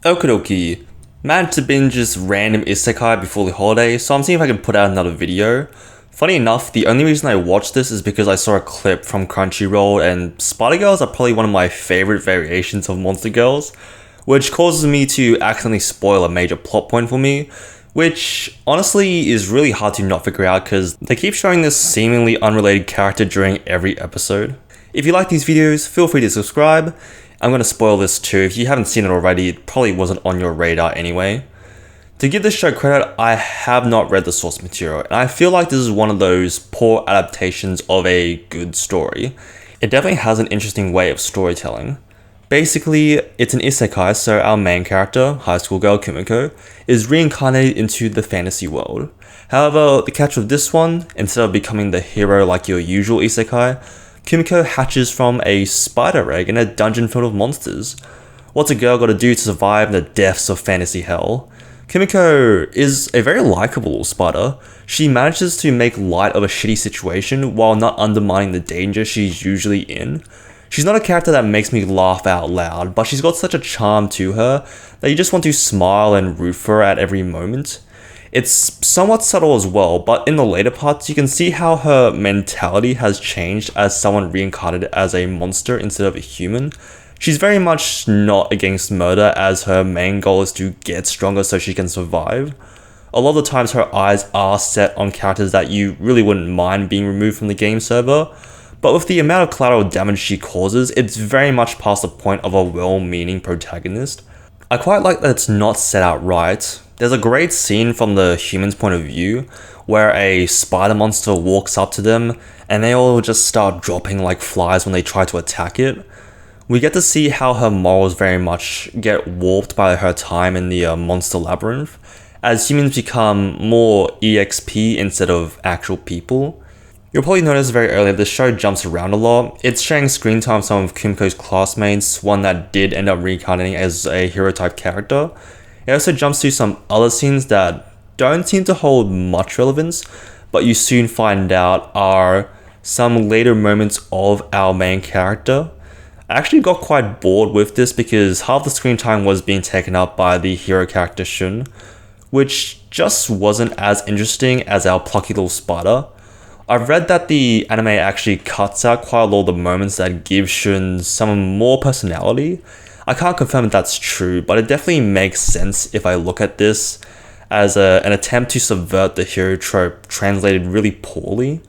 Okie dokie. Managed to binge this random isekai before the holiday, so I'm seeing if I can put out another video. Funny enough, the only reason I watched this is because I saw a clip from Crunchyroll, and Spider Girls are probably one of my favorite variations of Monster Girls, which causes me to accidentally spoil a major plot point for me, which honestly is really hard to not figure out because they keep showing this seemingly unrelated character during every episode. If you like these videos, feel free to subscribe. I'm going to spoil this too. If you haven't seen it already, it probably wasn't on your radar anyway. To give this show credit, I have not read the source material, and I feel like this is one of those poor adaptations of a good story. It definitely has an interesting way of storytelling. Basically, it's an isekai, so our main character, high school girl Kumiko, is reincarnated into the fantasy world. However, the catch with this one, instead of becoming the hero like your usual isekai, Kumiko hatches from a spider egg in a dungeon filled with monsters. What's a girl gotta do to survive the depths of fantasy hell? Kumiko is a very likable spider. She manages to make light of a shitty situation while not undermining the danger she's usually in. She's not a character that makes me laugh out loud, but she's got such a charm to her that you just want to smile and root for her at every moment. It's somewhat subtle as well, but in the later parts you can see how her mentality has changed as someone reincarnated as a monster instead of a human. She's very much not against murder, as her main goal is to get stronger so she can survive. A lot of the times her eyes are set on characters that you really wouldn't mind being removed from the game server, but with the amount of collateral damage she causes, it's very much past the point of a well-meaning protagonist. I quite like that it's not set out right. There's a great scene from the human's point of view where a spider monster walks up to them and they all just start dropping like flies when they try to attack it. We get to see how her morals very much get warped by her time in the monster labyrinth, as humans become more EXP instead of actual people. You'll probably notice very early the show jumps around a lot. It's sharing screen time with some of Kumiko's classmates, one that did end up reincarnating as a hero type character. It also jumps to some other scenes that don't seem to hold much relevance, but you soon find out are some later moments of our main character. I actually got quite bored with this because half the screen time was being taken up by the hero character Shun, which just wasn't as interesting as our plucky little spider. I've read that the anime actually cuts out quite a lot of the moments that give Shun some more personality. I can't confirm if that's true, but it definitely makes sense if I look at this as an attempt to subvert the hero trope translated really poorly.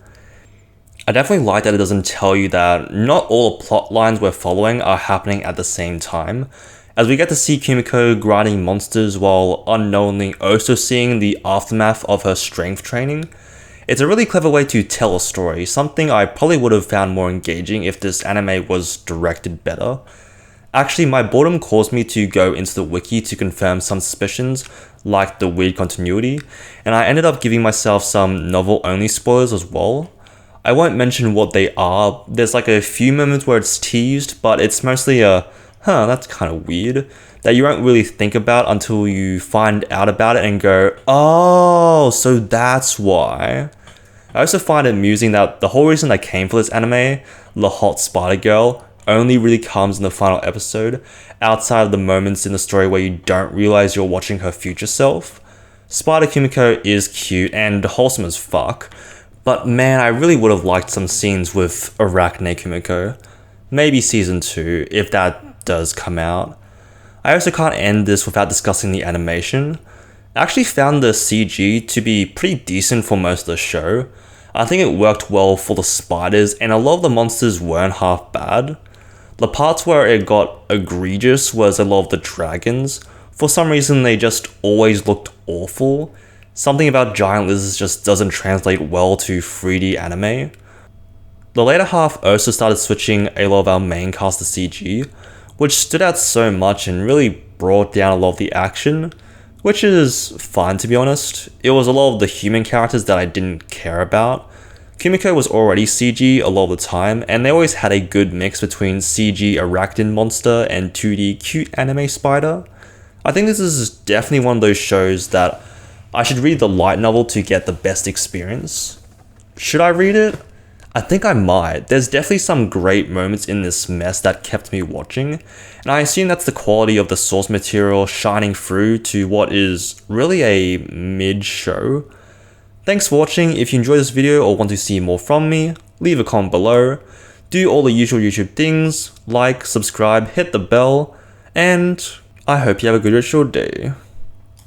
I definitely like that it doesn't tell you that not all the plot lines we're following are happening at the same time, as we get to see Kumiko grinding monsters while unknowingly also seeing the aftermath of her strength training. It's a really clever way to tell a story, something I probably would have found more engaging if this anime was directed better. Actually, my boredom caused me to go into the wiki to confirm some suspicions, like the weird continuity, and I ended up giving myself some novel-only spoilers as well. I won't mention what they are. There's like a few moments where it's teased, but it's mostly that's kind of weird, that you won't really think about until you find out about it and go, oh, so that's why. I also find it amusing that the whole reason I came for this anime, the hot spider girl, only really comes in the final episode, outside of the moments in the story where you don't realize you're watching her future self. Spider Kumiko is cute and wholesome as fuck, but man, I really would have liked some scenes with Arachne Kumiko. Maybe season 2, if that does come out. I also can't end this without discussing the animation. I actually found the CG to be pretty decent for most of the show. I think it worked well for the spiders, and a lot of the monsters weren't half bad. The parts where it got egregious was a lot of the dragons. For some reason they just always looked awful. Something about giant lizards just doesn't translate well to 3D anime. The later half also started switching a lot of our main cast to CG, which stood out so much and really brought down a lot of the action, which is fine to be honest. It was a lot of the human characters that I didn't care about. Kumiko was already CG a lot of the time, and they always had a good mix between CG arachnid monster and 2D cute anime spider. I think this is definitely one of those shows that I should read the light novel to get the best experience. Should I read it? I think I might. There's definitely some great moments in this mess that kept me watching, and I assume that's the quality of the source material shining through to what is really a mid-show. Thanks for watching. If you enjoyed this video or want to see more from me, leave a comment below. Do all the usual YouTube things, like, subscribe, hit the bell, and I hope you have a good rest of your day.